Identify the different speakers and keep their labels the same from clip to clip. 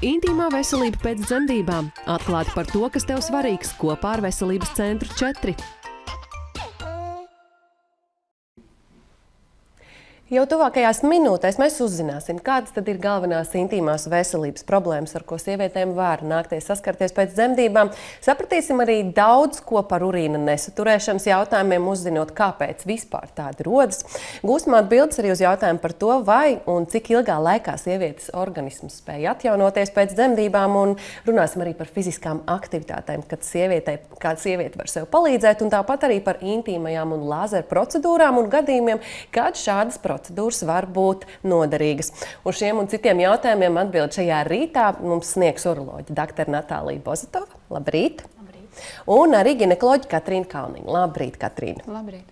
Speaker 1: Intīmā veselība pēc dzemdībām. Atklāti par to, kas tev svarīgs, kopā ar Veselības centru 4. Jau tuvākajās minūtēs mēs uzzināsim, kādas tad ir galvenās intīmās veselības problēmas, ar ko sievietēm var nākties saskarties pēc dzemdībām. Sapratīsim arī daudz ko par urīna nesaturēšanas jautājumiem, uzzinot, kāpēc vispār tādi rodas. Gūsim atbildes arī uz jautājumu par to, vai un cik ilgā laikā sievietes organisms spēj atjaunoties pēc dzemdībām, un runāsim arī par fiziskām aktivitātēm, kāda sieviete var sev palīdzēt, un tāpat arī par intīmajām un lāzeru procedūrām un gadījumiem, kad šādas procedūras var būt noderīgas. Uz šiem un citiem jautājumiem atbild šajā rītā mums sniegs uroloģe dr. Natālija Bozatova. Labrīt!
Speaker 2: Labrīt!
Speaker 1: Un arī ginekoloģe Katrīna Kalniņa. Labrīt, Katrīna!
Speaker 2: Labrīt!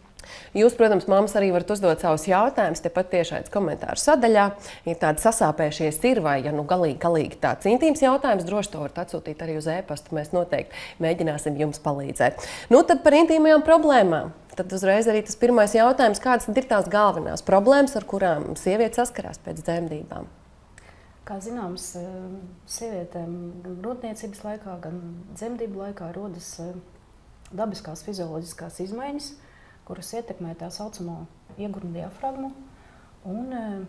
Speaker 1: Jūs, protams, mammas arī varat uzdot savus jautājumus, tepat tiešais komentāru sadaļā. Ja tādi sasāpējušies ir vai, ja galīgi tāds intīms jautājums, droši to varat atsūtīt arī uz e-pastu. Mēs noteikti mēģināsim jums palīdzēt. Nu, tad par intīmajām problēmām. Tad uzreiz arī tas pirmais jautājums, kādas ir tās galvenās problēmas, ar kurām sieviete saskarās pēc dzemdībām?
Speaker 2: Kā zināms, sievietēm gan grūtniecības laikā, gan dzemdību laikā rodas dabiskās fizioloģiskās izmaiņas, kuras ietekmē tā saucamo iegurņu diafragmu. Un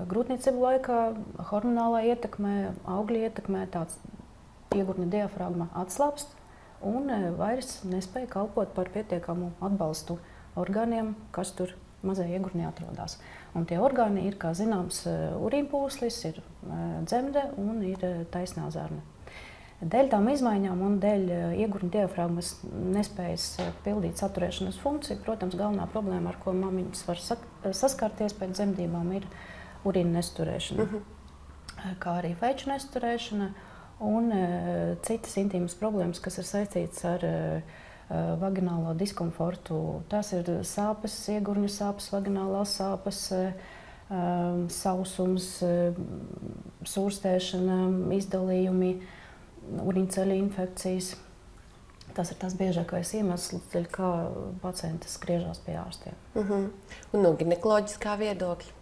Speaker 2: grūtniecību laikā hormonālā ietekmē, augļa ietekmē tāds iegurņu diafragma atslābst un vairs nespēja kalpot par pietiekamu atbalstu orgāniem, kas tur mazajā iegurnī atrodas. Un tie orgāni ir, kā zināms, urīnpūslis, ir dzemde un ir taisnā zarna. Dēļ tām izmaiņām un dēļ iegurņu diafragmas nespējas pildīt saturēšanas funkciju, protams, galvenā problēma, ar ko mamiņas var saskarties pēc dzemdībām, ir urīna nesaturēšana, kā arī feču nesaturēšana un citas intīmas problēmas, kas ir saistītas ar vaginālo diskomfortu. Tās ir sāpes, iegurņu sāpes, vaginālās sāpes, sausums, sūrstēšana, izdalījumi, uriņceļu infekcijas. Tas ir tas biežākais iemesls, dēļ kā pacienti griežas pie ārstiem.
Speaker 1: Un no ginekoloģiskā viedokļa?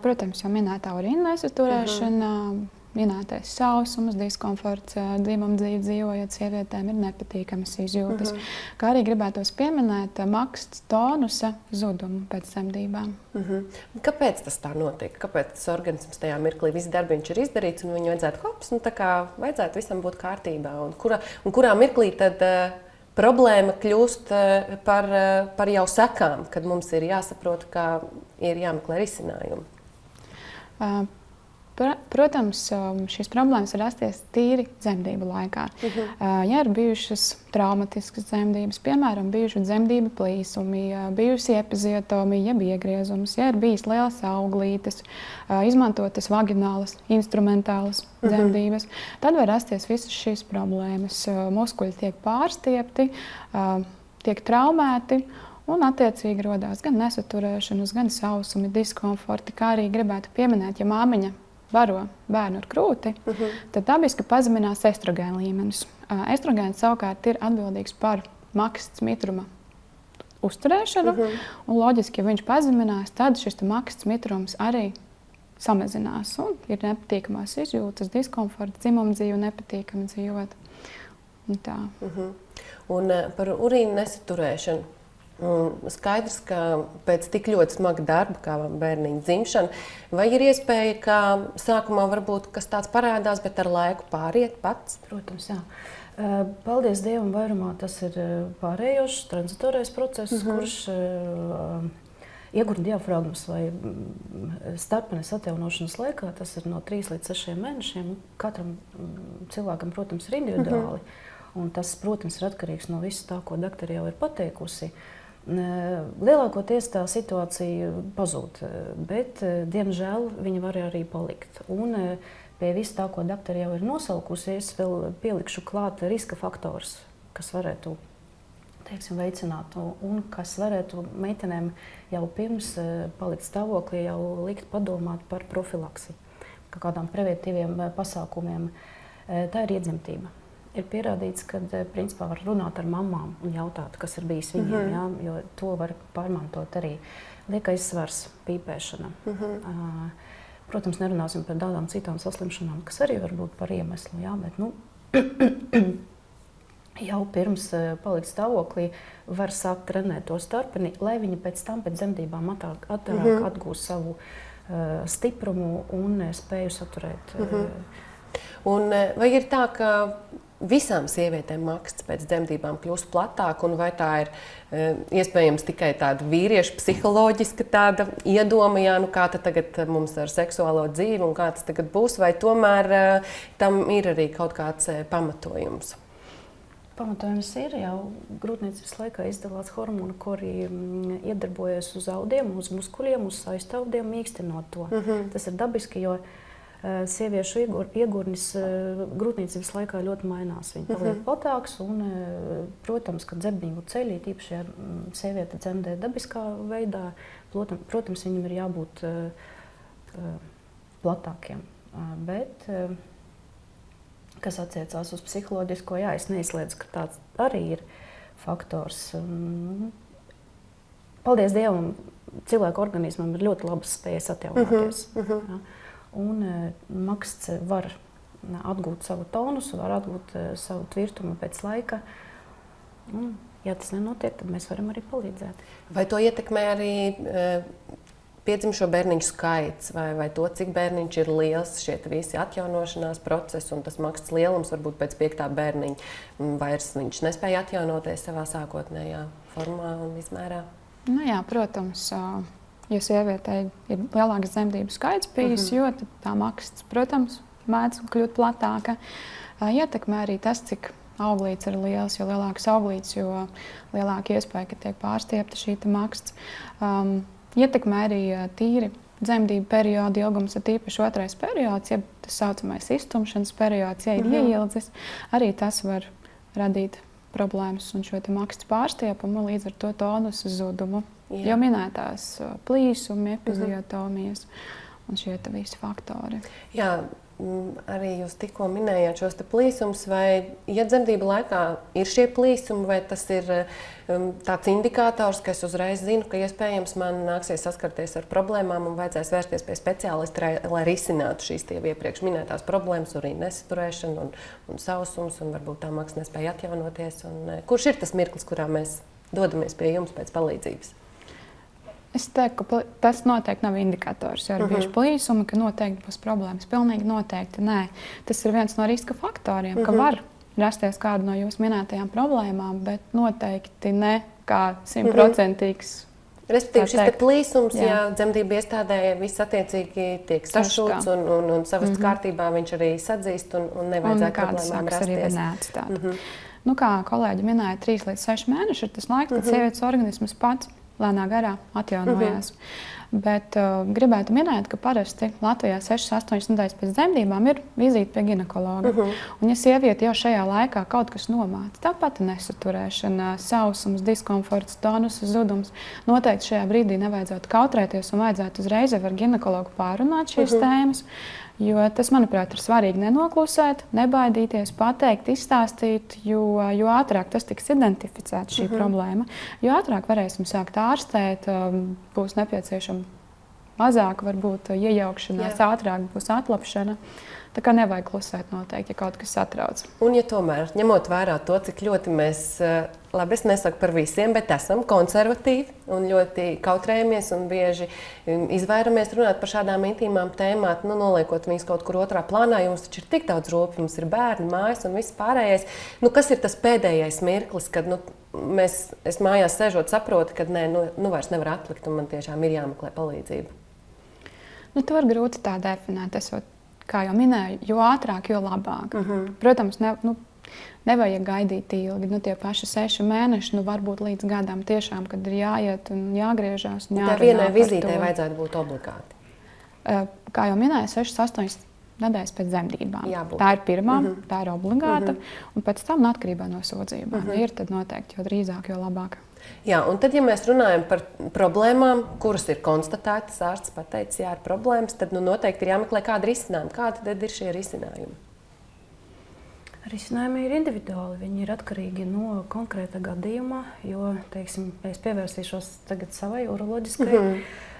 Speaker 3: Protams, jau minētā urīna nesaturēšana, minētais sausums, diskomforts, dzimumdzīvi dzīvojot sievietēm ir nepatīkamas izjūtas. Kā arī gribētos pieminēt maksts tonusa zudumu pēc dzemdībām.
Speaker 1: Kāpēc tas tā notiek? Kāpēc tas organisms tajā mirklī viss darbiņš ir izdarīts un viņu vajadzētu hops, tā kā vajadzētu visam būt kārtībā? Un kurā mirklī tad problēma kļūst par jau sekām, kad mums ir jāsaprot, ka ir jāmeklē risinājumi?
Speaker 3: Protams, šīs problēmas var rasties tīri dzemdību laikā. Ja ir bijušas traumatiskas dzemdības, piemēram, bijuši dzemdību plīsumi, bijusi epiziotomija, jeb iegriezums, ja ir bijis liels auglītes, izmantotas vaginālas, instrumentālas dzemdības, tad var rasties visas šīs problēmas. Muskuļi tiek pārstiepti, tiek traumēti, un attiecīgi rodās gan nesaturēšanas, gan sausumi, diskomforti, kā arī gribētu pieminēt, ja māmiņa baro bērnu ar krūti, tad dabiski pazeminās estrogēna līmenis. Estrogēns savukārt ir atbildīgs par maksts mitruma uzturēšanu, un loģiski, ja viņš pazeminās, tad šis maksts mitrums arī samazinās, un ir nepatīkamās izjūtas, diskomforts, dzimumdzīve, nepatīkami dzīvot. Un tā.
Speaker 1: Un par urīna nesaturēšanu. Skaidrs, ka pēc tik ļoti smaga darba, kā bērniņa dzimšana, vai ir iespēja, ka sākumā varbūt kas tāds parādās, bet ar laiku pāriet pats?
Speaker 2: Protams, jā. Paldies Dievam, vairumā tas ir pārējošs, tranzitorais process, kurš iegurņu diafragmas vai starpenes atjaunošanas laikā, tas ir no 3 līdz 6 mēnešiem. Katram cilvēkam, protams, ir individuāli. Un tas, protams, ir atkarīgs no visu tā, ko doktori jau ir pateikusi. Lielākoties tā situācija pazūd, bet, diemžēl, viņa var arī palikt. Un pie visu tā, ko doktori jau ir nosaukusi, es vēl pielikšu klāt riska faktors, kas varētu, veicināt un kas varētu meitenēm jau pirms palikt stāvoklī jau likt padomāt par profilaksi, kā kādām preventīviem pasākumiem. Tā ir iedzimtība. Ir pierādīts, ka principā var runāt ar mamām un jautāt, kas ir bijis viņiem, jā, jo to var pārmantot arī liekais svars, pīpēšana. Protams, nerunāsim par tādām citām saslimšanām, kas arī var būt par iemeslu, jā, bet jau pirms palikt stāvoklī var sākt trenēt to starpeni, lai viņi pēc tam pēc dzemdībām ātrāk atgūst savu stiprumu un spēju saturēt.
Speaker 1: Un vai ir tā, ka visām sievietēm maksts pēc dzemdībām kļūst platāk, un vai tā ir iespējams tikai tāda vīriešu psiholoģiska tāda iedoma, jā, kā tad tagad mums ar seksuālo dzīvi un kā tas tagad būs, vai tomēr tam ir arī kaut kāds pamatojums?
Speaker 2: Pamatojums ir jau grūtniecības laikā izdalās hormoni, kuri iedarbojas uz audiem, uz muskuļiem, uz saistaudiem, mīkstinot to. Tas ir dabiski, jo sieviešu iegurnis grūtniecības laikā ļoti mainās. Viņi paliek platāks un, protams, kad dzemdību ceļi, tīpaši, ja sieviete dzemdē dabiskā veidā, protams, viņam ir jābūt platākiem. Bet, kas attiecās uz psiholoģisko, jā, es neizslēdzu, ka tāds arī ir faktors. Paldies Dievam, cilvēku organismam ir ļoti labas spējas atjaunoties. Un maksts var atgūt savu tonusu, var atgūt savu tvirtumu pēc laika. Un, ja tas nenotiek, tad mēs varam arī palīdzēt.
Speaker 1: Vai to ietekmē arī piedzimšo bērniņu skaits, vai to, cik bērniņš ir liels, šie visi atjaunošanās procesi un tas maksts lielums, varbūt pēc 5. bērniņa vairs viņš nespēja atjaunoties savā sākotnējā formā un izmērā?
Speaker 3: Nu jā, protams. Ja sievietei ir lielāks dzemdību skaits bijis, jo tā maksts, protams, mēdz kļūt platāka. Ietekmē arī tas, cik auglīts ir liels, jo lielāks auglīts, jo lielāka iespēja, ka tiek pārstiepta šī maksts. Ietekmē arī tīri dzemdību periodu ilgums, ir tīpaši 2. periods, ja tas saucamais iztumšanas periods, ja ir ieildzis, arī tas var radīt problēmas un šo makstu pārstiepumu, līdz ar to tonusu zudumu. Jau minētās plīsumi, epiziotomijas un šie visi faktori.
Speaker 1: Jā, arī jūs tikko minējāt šos plīsumus, vai ja dzemdību laikā ir šie plīsumi, vai tas ir tāds indikators, ka es uzreiz zinu, ka iespējams man nāksies saskarties ar problēmām un vajadzēs vērsties pie speciālista, lai risinātu šīs iepriekš minētās problēmas, urīna nesaturēšanu un sausums, un varbūt tā maksa nespēja atjaunoties. Kurš ir tas mirklis, kurā mēs dodamies pie jums pēc palīdzības?
Speaker 3: Es teiktu, ka tas noteikti nav indikators. Ja ir bijuši plīsumi, ka noteikti būs problēmas. Pilnīgi noteikti nē. Tas ir viens no riska faktoriem, ka var rasties kāda no jūsu minētajām problēmām, bet noteikti ne kā 100%.
Speaker 1: Respektīvi, šis plīsums, ja dzemdību iestādē viss attiecīgi tiek sašūts un savest kārtībā, viņš arī sadzīst un nevajadzētu problēmām rasties.
Speaker 3: Nu, kā kolēģi minēja, 3 līdz 6 mēneši ir tas laiks, kad sievietes organisms pats lēnā garā atjaunojās. Bet gribētu minēt, ka parasti Latvijā 6-8 nedēļas pēc dzemdībām ir vizīte pie ginekologa. Un, ja sieviete jau šajā laikā kaut kas nomāca, tāpat nesaturēšana, sausums, diskomforts, tonusa zudums, noteikti šajā brīdī nevajadzētu kautrēties un vajadzētu uzreiz ar ginekologu pārunāt šīs tēmas. Jo tas, manuprāt, ir svarīgi nenoklusēt, nebaidīties, pateikt, izstāstīt, jo ātrāk tas tiks identificēts šī problēma, jo ātrāk varēsim sākt ārstēt, būs nepieciešama mazāk varbūt iejaukšanās, ātrāk būs atlapšana. Tā kā nevajag klusēt noteikti, ja kaut kas satrauc.
Speaker 1: Un ja tomēr, ņemot vērā to, cik ļoti mēs, labi, es nesaku par visiem, bet esam konservatīvi un ļoti kautrējamies un bieži izvairamies runāt par šādām intīmām tēmām, noliekot viņus kaut kur otrā plānā, jo mums taču ir tik daudz rūpju, mums ir bērni, mājas un viss pārējais. Kas ir tas pēdējais mirklis, kad es mājās sēžot saprotu, ka vairs nevar atlikt un man tiešām ir jāmeklē palīdzība?
Speaker 3: To var grūti tā definēt. Kā jau minēju, jo ātrāk, jo labāk. Protams, nevajag gaidīt ilgi. Tie paši 6 mēneši, varbūt līdz gadam tiešām, kad ir jāiet un jāgriežās.
Speaker 1: Tā vienai vizītei vajadzētu būt obligāti.
Speaker 3: Kā jau minēju, 6-8 nedēļas pēc dzemdībām. Tā ir pirmā, tā ir obligāta. Un pēc tam atkarībā no sūdzībām. Ir tad noteikti, jo drīzāk, jo labāk.
Speaker 1: Jā, un tad, ja mēs runājam par problēmām, kuras ir konstatētas, ārsts pateicis, jā, ir problēmas, tad noteikti ir jāmeklē kādi risinājumi. Kādi tad ir šie risinājumi?
Speaker 2: Risinājumi ir individuāli. Viņi ir atkarīgi no konkrēta gadījuma, jo, teiksim, es pievērsīšos tagad savai uroloģiskai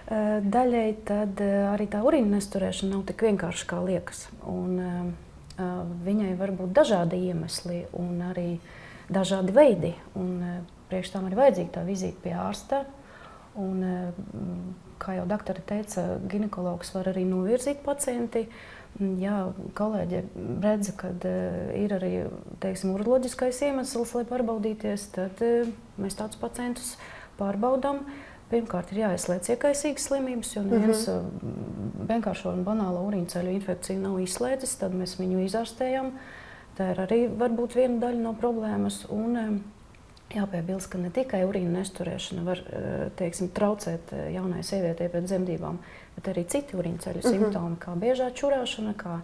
Speaker 2: Daļai tad arī tā urīna nesturēšana nav tik vienkārši, kā liekas. Un, viņai var būt dažādi iemesli un arī dažādi veidi. Un, priekš tam ir vajadzīga tā vizīte pie ārsta. Un, kā jau doktori teica, ginekologs var arī novirzīt pacienti. Ja kolēģi redz, ka ir arī uroloģiskais iemesls, lai pārbaudīties, tad mēs tādus pacientus pārbaudām. Pirmkārt, ir jāizslēdz iekaisīgas slimības, jo neviens vienkāršo un banālo urīnceļu infekciju nav izslēdzis, tad mēs viņu izārstējam. Tā ir arī varbūt viena daļa no problēmas. Un, jāpiebilst, ka ne tikai urīna nesturēšana var traucēt jaunai sievietei pēc dzemdībām, bet arī citi urīnceļu simptomi, kā biežā čurāšana, kā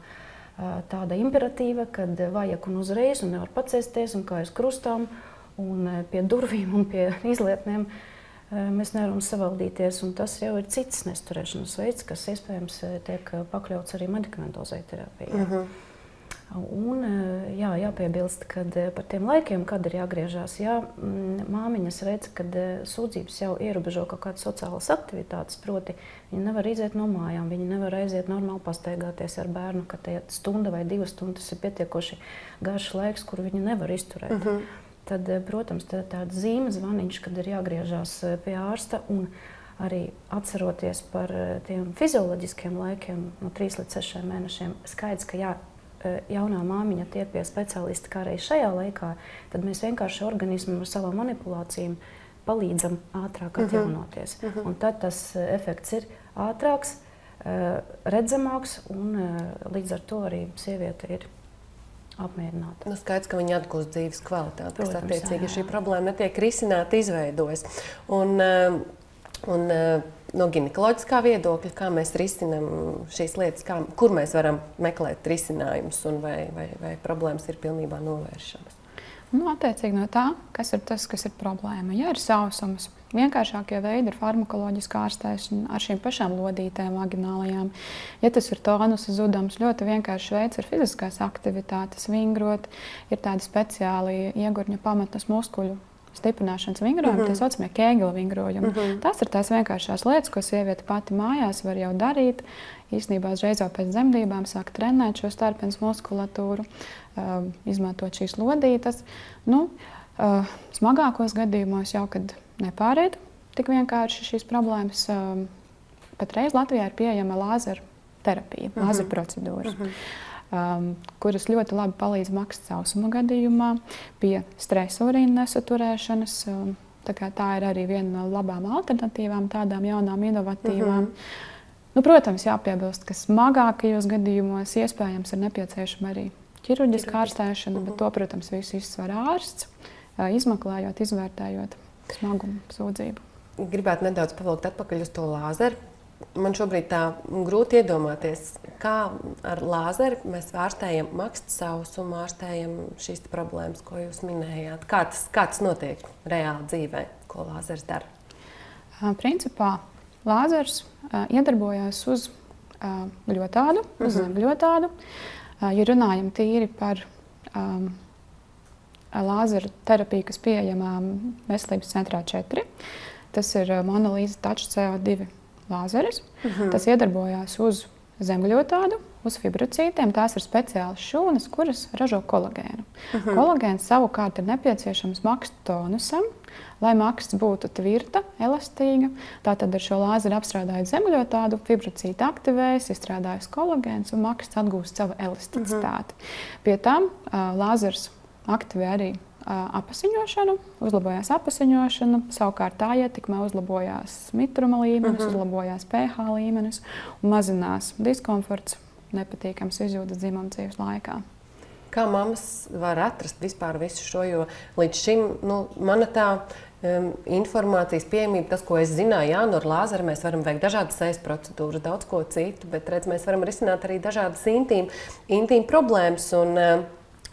Speaker 2: tāda imperatīva, kad vajag un uzreiz un nevar pacēsties un kājas krustām un pie durvīm un pie izlietnēm. Mēs nevaram savaldīties, un tas jau ir cits nesturēšanas veids, kas iespējams tiek pakļauts arī medikamentozai terapijai. Un, jāpiebilst, ka par tiem laikiem, kad ir jāgriežās, māmiņas redz, ka sūdzības jau ierobežo kaut kādas sociālas aktivitātes, proti viņi nevar iziet no mājām, viņi nevar aiziet normāli pastaigāties ar bērnu, ka tie stunda vai 2 stundas ir pietiekoši garš laiks, kuru viņi nevar izturēt. Tad, protams, tāda zīme zvaniņš, kad ir jāgriežās pie ārsta un arī atceroties par tiem fizioloģiskiem laikiem no 3 līdz 6 mēnešiem. Skaidrs, ka jaunā māmiņa tiek pie speciālista kā arī šajā laikā, tad mēs vienkārši organismam ar savām manipulācijām palīdzam ātrāk atjaunoties. Un tad tas efekts ir ātrāks, redzamāks un līdz ar to arī sieviete ir apmierināta.
Speaker 1: Skaidrs, ka viņi atgūst dzīves kvalitāti, kas attiecīgi
Speaker 2: jā.
Speaker 1: šī problēma netiek risināta, izveidojas. Un no ginekoloģiskā viedokļa, kā mēs risinām šīs lietas, kur mēs varam meklēt risinājumus un vai problēmas ir pilnībā novēršamas?
Speaker 3: Attiecīgi no tā, kas ir tas, kas ir problēma. Ja ir sausums, vienkāršākie veidi ir farmakoloģiskā ārstēšana ar šīm pašām lodītēm vaginālajām. Ja tas ir tonusa zudums, ļoti vienkāršs veids ir fiziskās aktivitātes, vingrot, ir tādi speciāli iegurņa pamatas muskuļu stiprināšanas vingrojumi, tie saucamie Kēgela vingrojumi. Tas ir tās vienkāršās lietas, ko sieviete pati mājās var jau darīt. Īstenībā uzreiz jau pēc dzemdībām sāk trenēt šo starpenes muskulatūru, izmantot šīs lodītes. Smagākos gadījumos jau, kad nepāriet tik vienkārši šīs problēmas, patreiz Latvijā ir pieejama lāzera terapija, lāzera procedūras. Kuras ļoti labi palīdz maksas sausuma gadījumā, pie stresa urīna nesaturēšanas. Tā ir arī viena no labām alternatīvām, tādām jaunām, inovatīvām. Protams, jāpiebilst, ka smagākajos gadījumos iespējams ir nepieciešama arī ķirurģiska ārstēšana, bet to, protams, visu izsver ārsts, izmeklējot, izvērtējot smagumu sūdzību.
Speaker 1: Gribētu nedaudz pavilkt atpakaļ uz to lāzeru. Man šobrīd tā grūti iedomāties, kā ar lāzeri mēs ārstējam maksas sausumu, ārstējam šīs problēmas, ko jūs minējāt. Kā tas notiek reāli dzīvē, ko lāzers dara?
Speaker 3: Principā lāzers iedarbojas uz gļotādu, uz zemgļotādu. Ja runājam tīri par lāzera terapiju, kas pieejama Veselības centrā 4, tas ir monolīza Touch CO2 lāzeris. Tas iedarbojās uz zemgļotādu, uz fibrocītiem. Tās ir speciālas šūnas, kuras ražo kolagēnu. Kolagēns savukārt ir nepieciešams maksas tonusam, lai maksas būtu tvirta, elastīga. Tātad ar šo lāzeru apstrādājot zemgļotādu, fibrocīti aktivējas, izstrādājas kolagēns un maksas atgūst savu elasticitāti. Pie tam lāzers aktivē arī apasiņošanu, uzlabojās apasiņošana, savukārt tā ietekmē uzlabojās mitruma līmenis, uzlabojās pH līmenis un mazinās diskomforts, nepatīkams izjūtas dzimumdzīves laikā.
Speaker 1: Kā mammas var atrast vispār visu šo, jo līdz šim mana tā informācijas pieejamība, tas, ko es zināju, ar lāzeru mēs varam veikt dažādas sejas procedūras, daudz ko citu, bet mēs varam risināt arī dažādas intīm problēmas.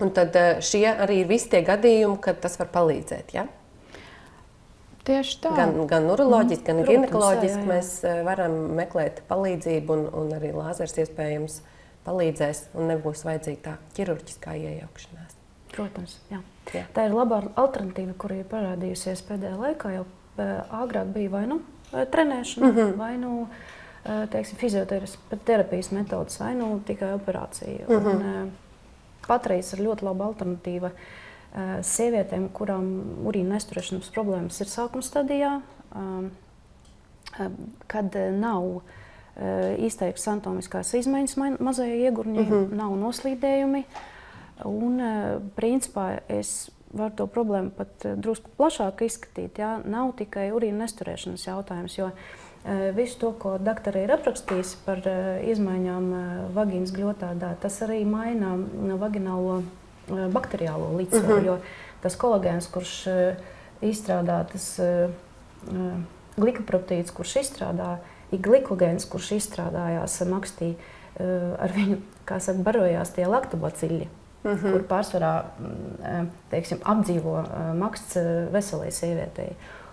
Speaker 1: Un tad šie arī ir visi tie gadījumi, kad tas var palīdzēt, ja?
Speaker 3: Tieši tā.
Speaker 1: Gan uroloģiski, gan ginekoloģiski mēs varam meklēt palīdzību un arī lāzers iespējams palīdzēs un nebūs vajadzīga tā ķirurģiskā iejaukšanās.
Speaker 2: Protams, jā. Tā ir laba alternatīva, kura ir parādījusies pēdējā laikā. Jau agrāk bija vai trenēšana, vai nu teiksim, fizioterapijas metodas, vai nu tikai operācija. Un, patreiz ir ļoti laba alternatīva sievietēm, kurām urīna neizturēšanas problēmas ir sākuma stadijā, kad nav izteikts anatomiskās izmaiņas mazajai iegurņai, nav noslīdējumi. Un, principā, es varu to problēmu pat drusku plašāk izskatīt. Ja? Nav tikai urīna neizturēšanas jautājums, jo visu to, ko doktori ir aprakstījusi par izmaiņām vagīnas gļotādā, tas arī maina vaginālo bakteriālo līdzsvaru, jo tas kolagēns, kurš izstrādā, tas glikoprotīds, kurš izstrādā, ir glikogēns, kurš izstrādājās makstī, ar viņu, kā saka, barojās tie laktobacili, kur pārsvarā, teiksim, apdzīvo maksts veselai sievietei.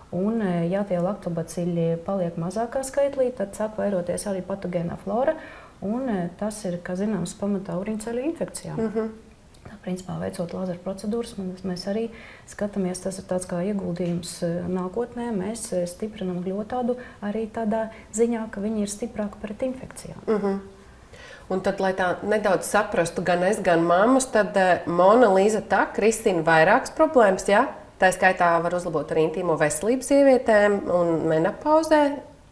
Speaker 2: Un, ja tie laktobacili paliek mazākā skaitlī, tad sāk vairoties arī patogēnā flora, un tas ir, kā zināms, pamatā urīnceļu infekcijām. Principā, veicot lāzeru procedūras, mēs arī skatāmies, tas ir tāds kā ieguldījums nākotnē. Mēs stiprinam gļotādu arī tādā ziņā, ka viņi ir stiprāki pret infekcijām.
Speaker 1: Un tad, lai tā nedaudz saprastu gan es, gan mammas, tad Mona Līza tak risina vairākas problēmas, ja? Tā skaitā var uzlabot arī intīmo veselību sievietēm un menopauzē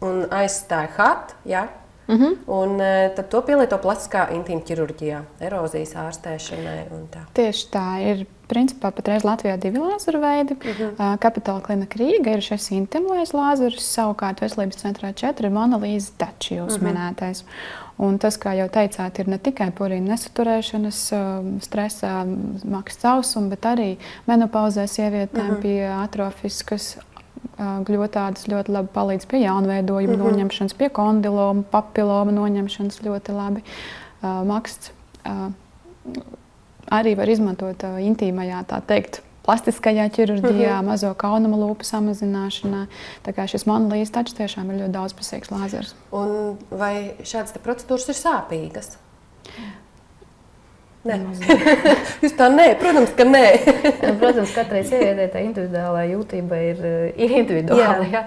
Speaker 1: un aizstāja HAT, ja? Un tad to pielieto plastiskā intīma ķirurģijā, erozijas ārstēšanai un tā.
Speaker 3: Tieši tā ir. Principā patreiz Latvijā 2 lāzeru veidi. Kapitāla klinika Rīga ir šis intimais lāzeris, savukārt veselības centrā 4 ir Mona Līza taču jūs minētais. Un tas, kā jau teicāt, ir ne tikai urīna nesaturēšanas, stresā, maksts sausuma, bet arī menopauzē sievietēm pie atrofiskas gļotādas ļoti labi palīdz pie jaunveidojuma noņemšanas, pie kondiloma, papiloma noņemšanas ļoti labi. Maksts arī var izmantot intīmajā, tā teikt, plastiskajā ķirurģijā, mazo kaunuma lūpu samazināšanā. Tā kā šis Mona Līza taču tiešām ir ļoti daudzpusīgs lāzers.
Speaker 1: Un vai šādas procedūras ir sāpīgas? Nē. Jūs tā nē, protams, ka nē.
Speaker 2: Protams, katrai sievietei tā individuālā jūtība ir individuāla. Ja?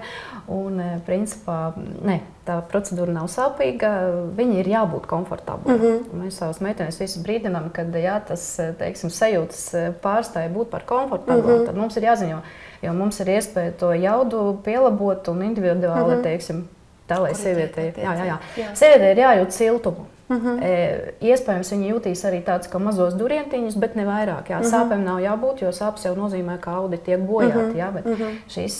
Speaker 2: Un, principā, ne, tā procedūra nav sāpīga, viņa ir jābūt komfortabla. Mēs savas meitenes visu brīdinām, kad tas, teiksim, sajūtas pārstāja būt par komfortablu, tad mums ir jāziņo, jo mums ir iespēja to jaudu pielabot un individuāli, teiksim, tā, lai sievietei, sievietei ir jājūt siltumu. Iespējams, viņi jutīs arī tādus kā mazos durientiņus, bet ne vairāk. Jā, sāpēm nav jābūt, jo sāpes jau nozīmē, ka audi tiek bojāti. Jā, bet šīs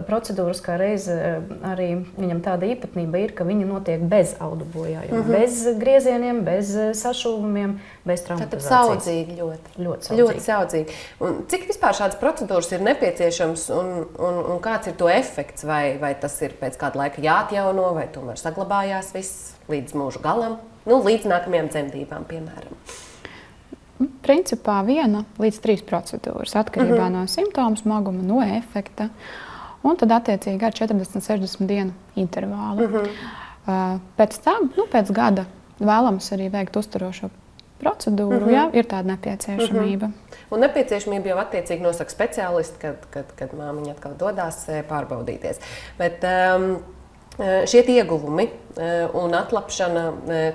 Speaker 2: procedūras kā reiz arī viņam tāda īpatnība ir, ka viņi notiek bez audu bojājuma, bez griezieniem, bez sašuvumiem, bez traumatizācijas.
Speaker 1: Tātad saudzīgi ļoti.
Speaker 2: Ļoti saudzīgi.
Speaker 1: Ļoti saudzīgi. Un cik vispār šādas procedūras ir nepieciešams un kāds ir to efekts? Vai tas ir pēc kāda laika jāatjauno, vai tomēr saglabājās viss līdz mūža galam? Nu, līdz nākamajām dzemdībām, piemēram.
Speaker 3: Principā 1 līdz 3 procedūras atkarībā no simptomu smaguma, no efekta. Un tad attiecīgi ar 40-60 dienu intervālu. Pēc tam, pēc gada vēlams arī veikt uzturošo procedūru, ja ir tāda nepieciešamība.
Speaker 1: Un nepieciešamība jau attiecīgi nosaka speciālisti, kad māmiņa atkal dodās pārbaudīties. Bet šie ieguvumi un atlapšana,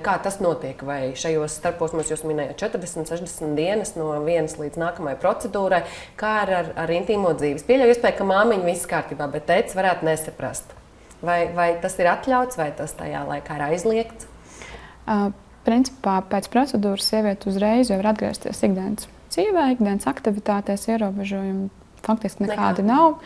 Speaker 1: kā tas notiek? Vai šajos starposmos jūs minējāt 40-60 dienas no vienas līdz nākamajai procedūrai, kā ar intīmo dzīves? Pieļauju iespēju, ka māmiņa viss kārtībā, bet tētis varētu nesaprast. Vai tas ir atļauts, vai tas tajā laikā ir aizliegts?
Speaker 3: Principā pēc procedūras sieviete uzreiz jau var atgriezties ikdienas dzīvē, ikdienas aktivitātēs, ierobežojumi faktiski nekādi nav.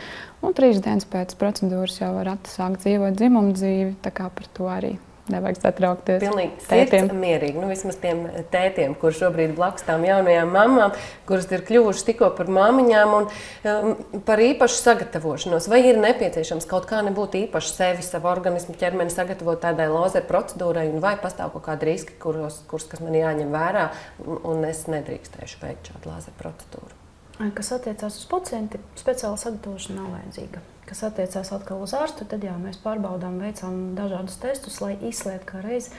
Speaker 3: Un 3 dienas pēc procedūras jau var atsākt dzīvot dzimumu dzīvi, tā kā par to arī nevajag satraukties.
Speaker 1: Pilnīgi sirds mierīgi. Nu, vismaz tiem tētiem, kur šobrīd blakus tām jaunajām mamām, kuras ir kļuvušas tikko par māmiņām un par īpašu sagatavošanos. Vai ir nepieciešams kaut kā nebūt īpaši sevi, savu organismu, ķermeni sagatavot tādai lāzeru procedūrai, un vai pastāv kaut kādi riski, kas man jāņem vērā, un es nedrīkstēšu veikt šādu lāzeru procedūru?
Speaker 2: Kas attiecās uz pacienti, speciāla sagatavošana nav vajadzīga. Kas attiecās atkal uz ārstu, tad jā, mēs pārbaudām, veicām dažādus testus, lai izslēgtu kā reiz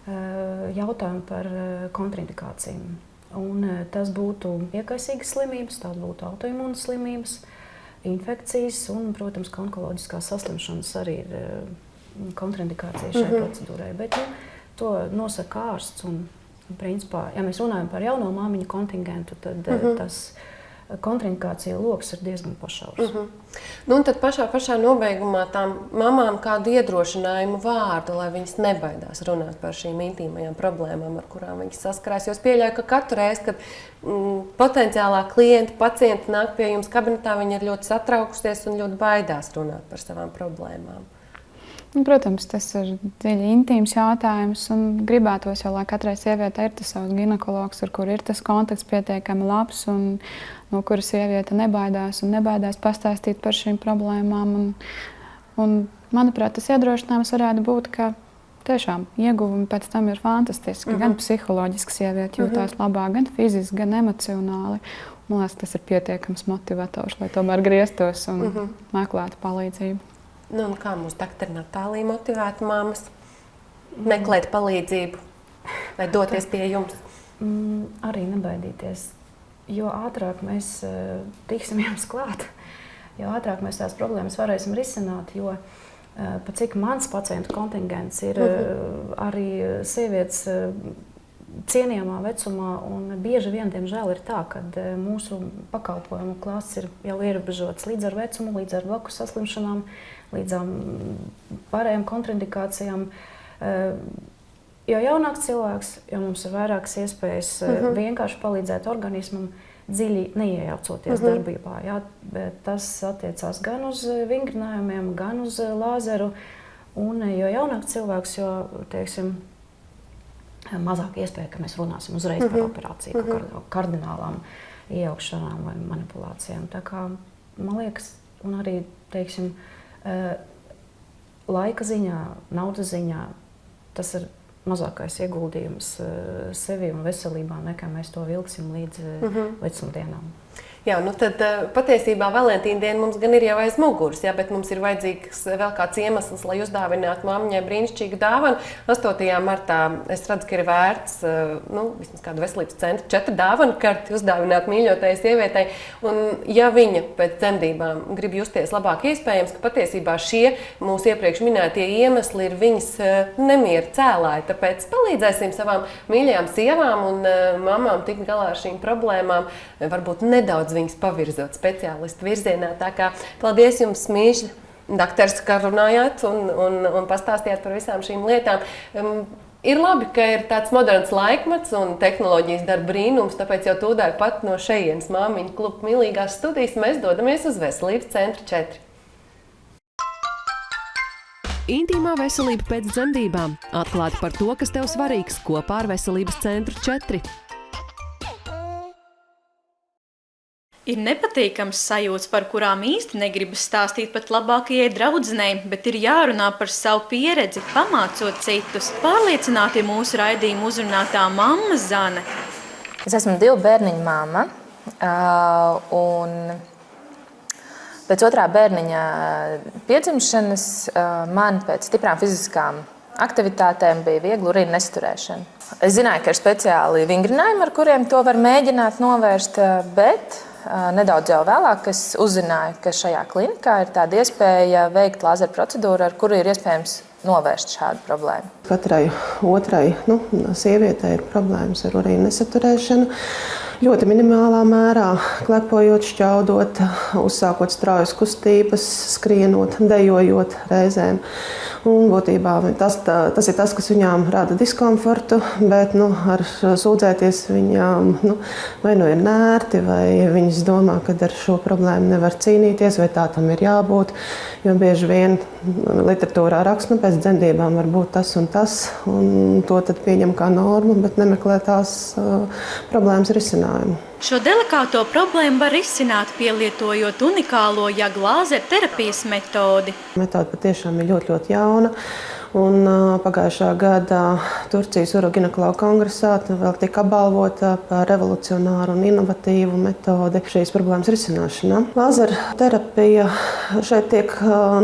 Speaker 2: jautājumu par kontraindikācijām. Un tas būtu iekaisīgas slimības, tās būtu autoimūnas slimības, infekcijas un, protams, ka onkoloģiskās saslimšanas arī ir kontraindikācija šai procedūrai. Bet to nosaka ārsts. Un, principā, ja mēs runājam par jauno māmiņu kontingentu, tad tas kontraindikācija loks ir diezgan pašaurs.
Speaker 1: Nu, un tad pašā nobeigumā tām mamām kādu iedrošinājumu vārdu, lai viņas nebaidās runāt par šīm intīmajām problēmām, ar kurām viņas saskarās. Jo es pieļauju, ka katru reizi, kad potenciālā klienta, pacienta nāk pie jums kabinetā, viņa ir ļoti satraukusies un ļoti baidās runāt par savām problēmām.
Speaker 3: Protams, tas ir dziļi intīms jautājums, un gribētos jau, lai katrai sievietei ir tas savs ginekologs, ar kuru ir tas kontakts pietiekami labs, un no kura sieviete nebaidās pastāstīt par šīm problēmām. Un, manuprāt, tas iedrošinājums varētu būt, ka tiešām ieguvumi pēc tam ir fantastiski. Gan psiholoģiski sieviete jūtās labāk, gan fiziski, gan emocionāli. Man liekas, tas ir pietiekams motivators, lai tomēr grieztos un meklētu palīdzību.
Speaker 1: Nu, un kā mūsu doktora Natālija motivētu māmas meklēt palīdzību vai doties pie jums?
Speaker 2: Arī nebaidīties. Jo ātrāk mēs tiksim jums klāt, jo ātrāk mēs tās problēmas varēsim risināt, jo pat cik mans pacientu kontingents ir arī sievietes cienījamā vecumā, un bieži vien, diemžēl, ir tā, ka mūsu pakalpojumu klāsts ir jau ierobežots līdz ar vecumu, līdz ar blakus saslimšanām, līdz pārējām kontraindikācijām. Jo jaunāks cilvēks, jo mums ir vairākas iespējas vienkārši palīdzēt organismam, dziļi neiejaucoties darbībā. Jā, tas attiecās gan uz vingrinājumiem, gan uz lāzeru. Un jo jaunāks cilvēks, jo, teiksim, mazāk iespēja, ka mēs runāsim uzreiz par operāciju, par kardinālām iejaukšanām vai manipulācijām. Tā kā, man liekas, un arī, teiksim, laika ziņā, naudas ziņā, tas ir mazākais ieguldījums sevi un veselībā, nekā mēs to vilksim līdz vecumdienām.
Speaker 1: Jā, nu tad patiesībā Valentīna diena mums gan ir jau aiz muguras, jā, bet mums ir vajadzīgs vēl kāds iemesls, lai uzdāvinātu mammiņai brīnišķīgu dāvanu. 8. martā es redzu, ka ir vērts vismaz kādu veselības centru 4 dāvanu karti uzdāvināt mīļotajai sievietei. Un ja viņa pēc dzemdībām grib justies labāk, iespējams, ka patiesībā šie mūsu iepriekš minētie iemesli ir viņas nemiera cēlāji. Tāpēc palīdzēsim savām mīļajām sievām un mamām tikt galā ar šīm problēmām, varbūt nedaudz viņas pavirzot speciālistu virzienā. Tā kā paldies jums, mīļi, doktors, ka runājāt un pastāstījāt par visām šīm lietām. Ir labi, ka ir tāds moderns laikmets un tehnoloģijas dara brīnums, tāpēc jau tūdaļ pat no šejienes Māmiņu kluba mīlīgās studijas mēs dodamies uz Veselības centru 4.
Speaker 4: Intīmā veselība pēc dzemdībām. Atklāti par to, kas tev svarīgs, kopā ar Veselības centru 4.
Speaker 5: Ir nepatīkams sajūtas, par kurām īsti negribas stāstīt pat labākajai draudzenei, bet ir jārunā par savu pieredzi, pamācot citus. Pārliecināti mūsu raidījuma uzrunātā mamma Zane.
Speaker 6: Es esmu 2 bērniņu mamma, un pēc 2. bērniņa piedzimšanas man pēc stiprām fiziskām aktivitātēm bija viegla urīna nesaturēšana. Es zināju, ka ir speciāli vingrinājumi, ar kuriem to var mēģināt novērst, bet nedaudz jau vēlāk es uzzināju, ka šajā klinikā ir tāda iespēja veikt lāzeru procedūru, ar kuru ir iespējams novērst šādu problēmu.
Speaker 7: Katrai otrai sievietei ir problēmas ar urīna nesaturēšanu. Ļoti minimālā mērā, klepojot, šķaudot, uzsākot straujas kustības, skrienot, dejojot reizēm. Un būtībā tas ir tas, kas viņām rada diskomfortu, bet ar sūdzēties viņām vai ir nērti, vai viņas domā, ka ar šo problēmu nevar cīnīties, vai tā tam ir jābūt. Jo bieži vien literatūrā raksta, pēc dzemdībām var būt tas, un to tad pieņem kā normu, bet nemeklē tās problēmas risinājumu.
Speaker 5: Šo delikāto problēmu var risināt, pielietojot unikālo lāzeru terapijas metodi.
Speaker 7: Metode patiešām ir ļoti, ļoti jauna. Un pagājušā gada Turcijas uroginekologu kongresā vēl tika apbalvota par revolucionāru un inovatīvu metodi šīs problēmas risināšanā. Lāzera terapija šeit tiek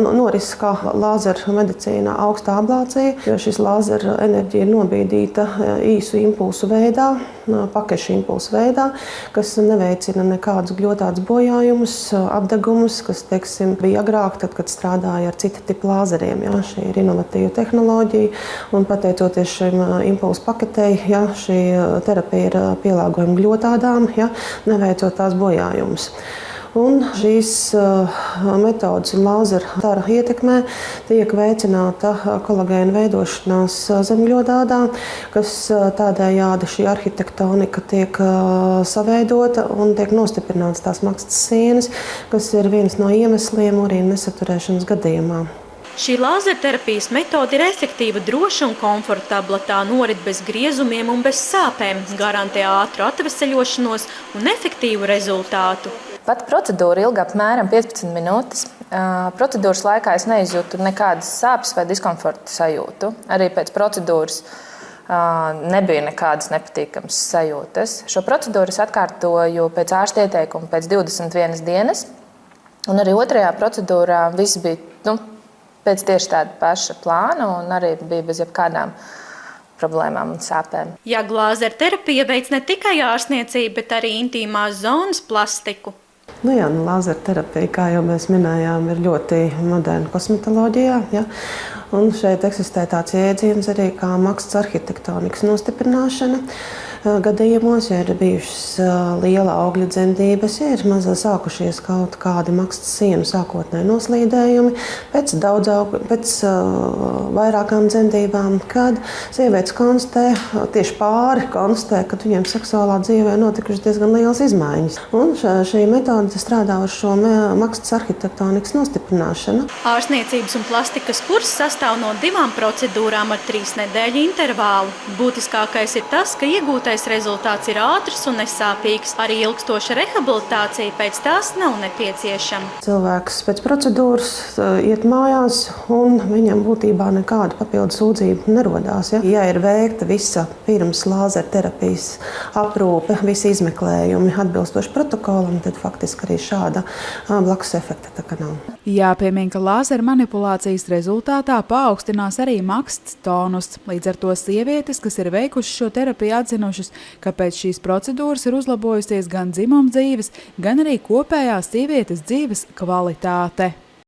Speaker 7: norises kā lāzera medicīnā augstā ablācija, jo šis lāzera enerģija ir nobīdīta īsu impulsu veidā, pakešu impulsu veidā, kas neveicina nekādus gļotātus bojājumus, apdegumus, kas, teiksim, bija agrāk, tad, kad strādāja ar cita tipa lāzeriem. Ja, šī ir inovatīva tehnoloģija, un pateicoties šim impulsu paketei, ja, šī terapija ir pielāgojama gļotādām, ja, neveicot tās bojājumus. Un šīs metodas un lāzera stara ietekmē tiek veicināta kolagēna veidošanās zemgļodādā, kas tādējādi šī arhitektonika tiek saveidota un tiek nostiprināts tās makstas sienas, kas ir viens no iemesliem urīna nesaturēšanas gadījumā.
Speaker 5: Šī lāzerterapijas metode ir efektīva, droša un komfortabla. Tā norit bez griezumiem un bez sāpēm, garantē ātru atveseļošanos un efektīvu rezultātu.
Speaker 6: Pat procedūra ilga apmēram 15 minūtes. Procedūras laikā es neizjūtu nekādas sāpes vai diskomforta sajūtu. Arī pēc procedūras nebija nekādas nepatīkamas sajūtas. Šo procedūru es atkārtoju pēc ārsta ieteikuma pēc 21 dienas. Un arī otrajā procedūrā viss bija pēc tieši tāda paša plāna un arī bija bez jebkādām problēmām un sāpēm.
Speaker 5: Jag lāzerterapija veic ne tikai ārstniecību, bet arī intīmās zonas plastiku.
Speaker 7: Lāzerterapija, kā jau mēs minējām, ir ļoti moderna kosmetoloģijā. Ja? Un šeit eksistē tāds jēdziens arī kā makstas arhitektonikas nostiprināšana. Gadījumos, ja ir bijušas liela augļa dzemdības, ja ir sākušies kaut kādi makstas sienu sākotnēji noslīdējumi, pēc vairākām dzemdībām, kad sievietes konstatē, tieši pāri konstatē, ka viņiem seksuālā dzīvē notikušas diezgan lielas izmaiņas. Un šī metode strādā uz šo makstas arhitektonikas nostiprināšanu.
Speaker 5: Ārstniecības un plastikas kurs sastāv no 2 procedūrām ar 3 nedēļu intervālu. Būtiskākais ir tas, ka iegūtais rezultāts ir ātrs un nesāpīgs. Arī ilgstoša rehabilitācija pēc tās nav nepieciešama.
Speaker 7: Cilvēks pēc procedūras iet mājās un viņam būtībā nekāda papildu sūdzība nerodās. Ja ir veikta visa pirms lāzerterapijas aprūpe, visi izmeklējumi atbilstoši protokolam, tad faktiski arī šāda blakus efekta tā kā nav.
Speaker 8: Jāpiemina, ka lāzera manipulācijas rezultātā paaugstinās arī makstas tonus. Līdz ar to sievietes, kas ir veikušas šo terapiju, atzinušas, ka pēc šīs procedūras ir uzlabojusies gan dzimuma dzīves, gan arī kopējās sievietes dzīves kvalitāte.